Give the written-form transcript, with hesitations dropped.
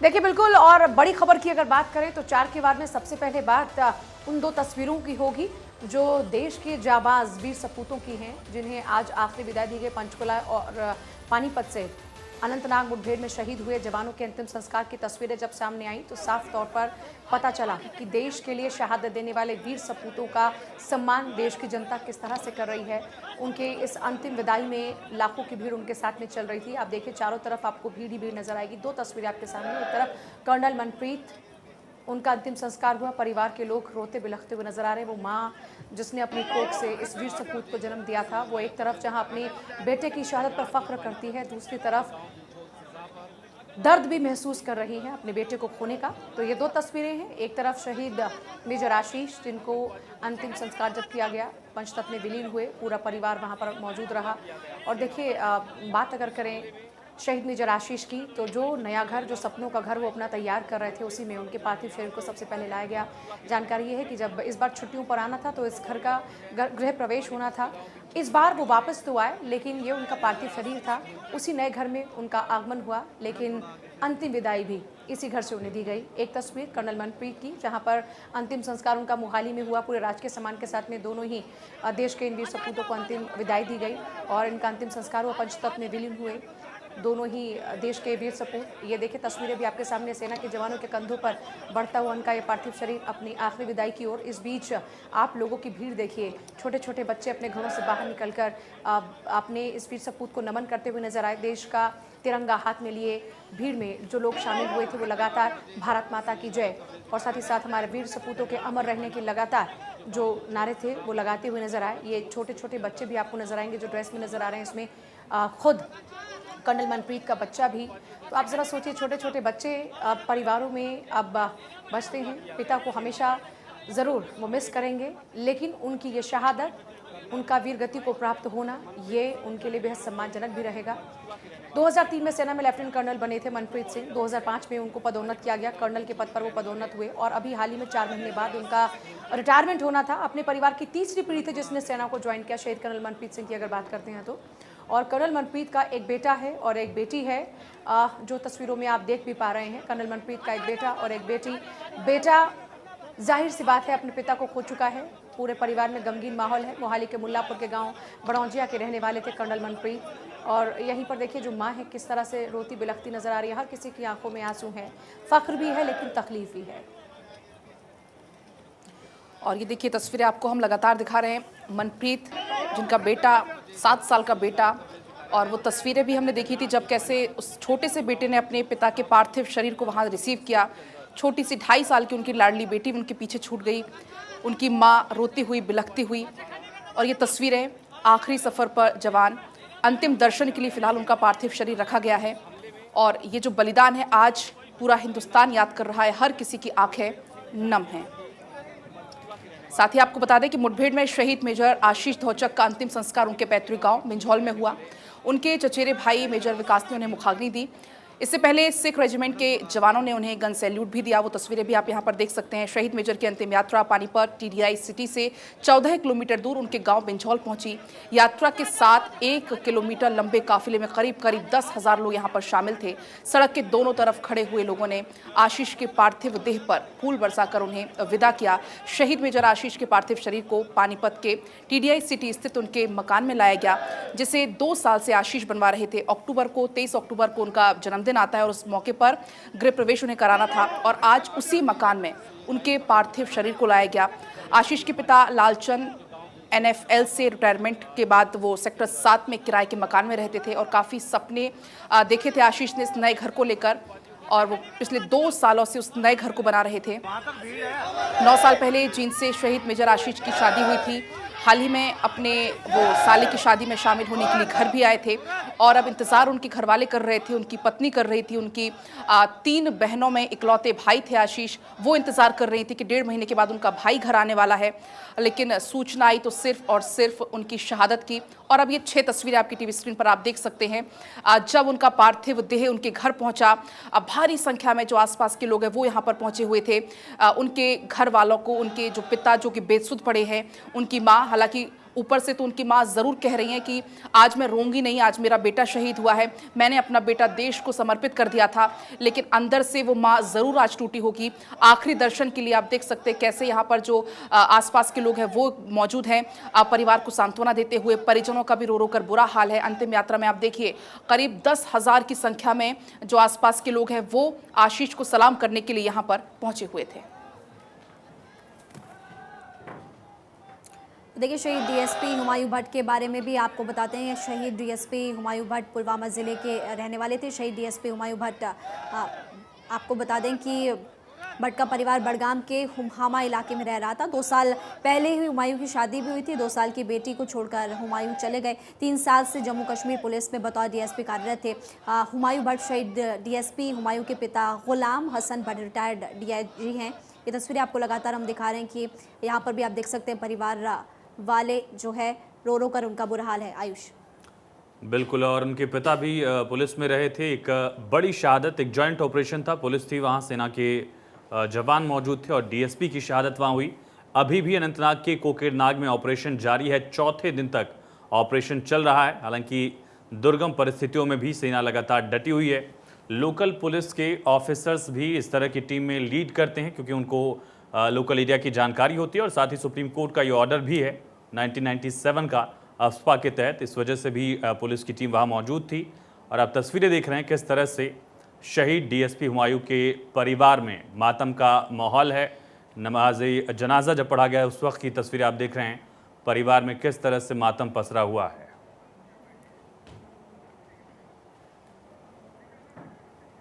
देखिए बिल्कुल, और बड़ी खबर की अगर बात करें तो चार के बाद में सबसे पहले बात उन दो तस्वीरों की होगी जो देश के जाबाज वीर सपूतों की हैं, जिन्हें आज आखिरी विदाई दी गई। पंचकुला और पानीपत से अनंतनाग मुठभेड़ में शहीद हुए जवानों के अंतिम संस्कार की तस्वीरें जब सामने आई तो साफ तौर पर पता चला कि देश के लिए शहादत देने वाले वीर सपूतों का सम्मान देश की जनता किस तरह से कर रही है। उनके इस अंतिम विदाई में लाखों की भीड़ उनके साथ में चल रही थी। आप देखिए चारों तरफ आपको भीड़ ही भीड़ नजर आएगी। दो तस्वीरें आपके सामने, एक तरफ कर्नल मनप्रीत, उनका अंतिम संस्कार हुआ, परिवार के लोग रोते बिलखते हुए नजर आ रहे हैं। वो माँ जिसने अपनी कोख से इस वीर सपूत को जन्म दिया था, वो एक तरफ जहां अपने बेटे की शहादत पर फख्र करती है, दूसरी तरफ दर्द भी महसूस कर रही हैं अपने बेटे को खोने का। तो ये दो तस्वीरें हैं, एक तरफ शहीद मेजर आशीष जिनको अंतिम संस्कार जब किया गया, पंचतत्व में विलीन हुए, पूरा परिवार वहां पर मौजूद रहा। और देखिए बात अगर करें शहीद मेजर आशीष की, तो जो नया घर, जो सपनों का घर वो अपना तैयार कर रहे थे, उसी में उनके पार्थिव शरीर को सबसे पहले लाया गया। जानकारी ये है कि जब इस बार छुट्टियों पर आना था तो इस घर का गृह प्रवेश होना था। इस बार वो वापस तो आए, लेकिन ये उनका पार्थिव शरीर था, उसी नए घर में उनका आगमन हुआ, लेकिन अंतिम विदाई भी इसी घर से उन्हें दी गई। एक तस्वीर कर्नल मनप्रीत की, जहां पर अंतिम संस्कार उनका मोहाली में हुआ, पूरे राजकीय सम्मान के साथ में दोनों ही देश के इन वीर सपूतों को अंतिम विदाई दी गई और इनका अंतिम संस्कार हुआ, पंचतत्व में विलीन हुए दोनों ही देश के वीर सपूत। ये देखिए तस्वीरें भी आपके सामने, सेना के जवानों के कंधों पर बढ़ता हुआ उनका ये पार्थिव शरीर अपनी आखिरी विदाई की ओर। इस बीच आप लोगों की भीड़ देखिए, छोटे छोटे बच्चे अपने घरों से बाहर निकलकर अपने इस वीर सपूत को नमन करते हुए नजर आए। देश का तिरंगा हाथ में लिए भीड़ में जो लोग शामिल हुए थे वो लगातार भारत माता की जय और साथ ही साथ हमारे वीर सपूतों के अमर रहने के लगातार जो नारे थे वो लगाते हुए नजर आए। ये छोटे छोटे बच्चे भी आपको नजर आएंगे जो ड्रेस में नजर आ रहे हैं, इसमें खुद कर्नल मनप्रीत का बच्चा भी। तो आप ज़रा सोचिए, छोटे छोटे बच्चे परिवारों में अब बचते हैं, पिता को हमेशा ज़रूर वो मिस करेंगे, लेकिन उनकी ये शहादत, उनका वीर गति को प्राप्त होना, ये उनके लिए बेहद सम्मानजनक भी रहेगा। 2003 में सेना में लेफ्टिनेंट कर्नल बने थे मनप्रीत सिंह। 2005 में उनको पदोन्नत किया गया, कर्नल के पद पर वो पदोन्नत हुए और अभी हाल ही में 4 महीने बाद उनका रिटायरमेंट होना था। अपने परिवार की तीसरी पीढ़ी थी जिसने सेना को ज्वाइन किया, शहीद कर्नल मनप्रीत सिंह की अगर बात करते हैं तो। और कर्नल मनप्रीत का एक बेटा है और एक बेटी है, जो तस्वीरों में आप देख भी पा रहे हैं। कर्नल मनप्रीत का एक बेटा और एक बेटी। बेटा जाहिर सी बात है अपने पिता को खो चुका है, पूरे परिवार में गमगीन माहौल है। मोहाली के मुल्लापुर के गांव बड़ौजिया के रहने वाले थे कर्नल मनप्रीत, और यहीं पर देखिए जो माँ है किस तरह से रोती बिलखती नजर आ रही है। हर किसी की आंखों में आंसू हैं, फख्र भी है लेकिन तकलीफ भी है। और ये देखिए तस्वीरें आपको हम लगातार दिखा रहे हैं, मनप्रीत जिनका बेटा 7 साल का बेटा, और वो तस्वीरें भी हमने देखी थी जब कैसे उस छोटे से बेटे ने अपने पिता के पार्थिव शरीर को वहाँ रिसीव किया। छोटी सी 2.5 साल की उनकी लाडली बेटी भी उनके पीछे छूट गई, उनकी माँ रोती हुई बिलखती हुई। और ये तस्वीरें आखिरी सफ़र पर जवान, अंतिम दर्शन के लिए फ़िलहाल उनका पार्थिव शरीर रखा गया है। और ये जो बलिदान है आज पूरा हिंदुस्तान याद कर रहा है, हर किसी की आंखें नम हैं। साथ ही आपको बता दें कि मुठभेड़ में शहीद मेजर आशीष धौचक का अंतिम संस्कार उनके पैतृक गांव मिंझौल में हुआ। उनके चचेरे भाई मेजर विकास ने उन्हें मुखाग्नि दी। इससे पहले सिख रेजिमेंट के जवानों ने उन्हें गन सैल्यूट भी दिया। वो तस्वीरें भी आप यहां पर देख सकते हैं। शहीद मेजर की अंतिम यात्रा पानीपत टीडीआई सिटी से 14 किलोमीटर दूर उनके गांव मिंझौल पहुंची। यात्रा के साथ 1 किलोमीटर लंबे काफिले में करीब 10,000 लोग यहां पर शामिल थे। सड़क के दोनों तरफ खड़े हुए लोगों ने आशीष के पार्थिव देह पर फूल बरसाकर उन्हें विदा किया। शहीद मेजर आशीष के पार्थिव शरीर को पानीपत के टीडीआई सिटी स्थित उनके मकान में लाया गया, जिसे 2 साल से आशीष बनवा रहे थे। 23 अक्टूबर को उनका जन्मदिन आता है और उस मौके पर गृह प्रवेश उन्हें कराना था और आज उसी मकान में उनके पार्थिव शरीर को लाया गया। आशीष के पिता लालचंद एनएफएल से रिटायरमेंट के बाद वो सेक्टर 7 में किराए के मकान में रहते थे और काफ़ी सपने देखे थे आशीष ने इस नए घर को लेकर, और वो पिछले 2 सालों से उस नए घर को बना रहे थे। 9 साल पहले जिनसे शहीद मेजर आशीष की शादी हुई थी, हाल ही में अपने वो साले की शादी में शामिल होने के लिए घर भी आए थे और अब इंतज़ार उनके घरवाले कर रहे थे, उनकी पत्नी कर रही थी, उनकी 3 बहनों में इकलौते भाई थे आशीष, वो इंतज़ार कर रही थी कि 1.5 महीने के बाद उनका भाई घर आने वाला है। लेकिन सूचना आई तो सिर्फ और सिर्फ उनकी शहादत की। और अब ये 6 तस्वीरें आपकी टीवी स्क्रीन पर आप देख सकते हैं। जब उनका पार्थिव देह उनके घर पहुंचा, भारी संख्या में जो आसपास के लोग हैं वो यहाँ पर पहुंचे हुए थे। उनके घर वालों को, उनके जो पिता जो कि बेसुध पड़े हैं, उनकी माँ, हालांकि ऊपर से तो उनकी माँ ज़रूर कह रही हैं कि आज मैं रोऊंगी नहीं, आज मेरा बेटा शहीद हुआ है, मैंने अपना बेटा देश को समर्पित कर दिया था, लेकिन अंदर से वो माँ ज़रूर आज टूटी होगी। आखिरी दर्शन के लिए आप देख सकते हैं कैसे यहाँ पर जो आसपास के लोग हैं वो मौजूद हैं, परिवार को सांत्वना देते हुए। परिजनों का भी रो रो कर बुरा हाल है। अंतिम यात्रा में आप देखिए करीब 10,000 की संख्या में जो आसपास के लोग हैं वो आशीष को सलाम करने के लिए यहाँ पर पहुंचे हुए थे। देखिए, शहीद डीएसपी हुमायूं भट्ट के बारे में भी आपको बताते हैं। शहीद डीएसपी हुमायूं भट्ट पुलवामा ज़िले के रहने वाले थे। शहीद डीएसपी हुमायूं भट्ट, आपको बता दें कि भट्ट का परिवार बड़गाम के हुमहामा इलाके में रह रहा था। 2 साल पहले ही हुमायूं की शादी भी हुई थी। 2 साल की बेटी को छोड़कर हुमायूं चले गए। 3 साल से जम्मू कश्मीर पुलिस में बतौर डीएसपी कार्यरत थे। हुमायूं भट्ट शहीद डीएसपी हुमायूं के पिता गुलाम हसन भट्ट रिटायर्ड डीआईजी हैं। ये तस्वीरें आपको लगातार हम दिखा रहे हैं कि यहाँ पर भी आप देख सकते हैं परिवार वाले जो है रो रो कर उनका बुरा हाल है। आयुष, बिल्कुल, और उनके पिता भी पुलिस में रहे थे। एक बड़ी शहादत, एक जॉइंट ऑपरेशन था, पुलिस थी वहाँ, सेना के जवान मौजूद थे और डीएसपी की शहादत वहाँ हुई। अभी भी अनंतनाग के कोकेरनाग में ऑपरेशन जारी है। चौथे दिन तक ऑपरेशन चल रहा है। हालांकि दुर्गम परिस्थितियों में भी सेना लगातार डटी हुई है। लोकल पुलिस के ऑफिसर्स भी इस तरह की टीम में लीड करते हैं क्योंकि उनको लोकल एरिया की जानकारी होती है और साथ ही सुप्रीम कोर्ट का ये ऑर्डर भी है 1997 का अफ्स्पा के तहत। इस वजह से भी पुलिस की टीम वहाँ मौजूद थी। और आप तस्वीरें देख रहे हैं किस तरह से शहीद डीएसपी हुमायूं के परिवार में मातम का माहौल है। नमाज जनाजा जब पढ़ा गया उस वक्त की तस्वीरें आप देख रहे हैं, परिवार में किस तरह से मातम पसरा हुआ है।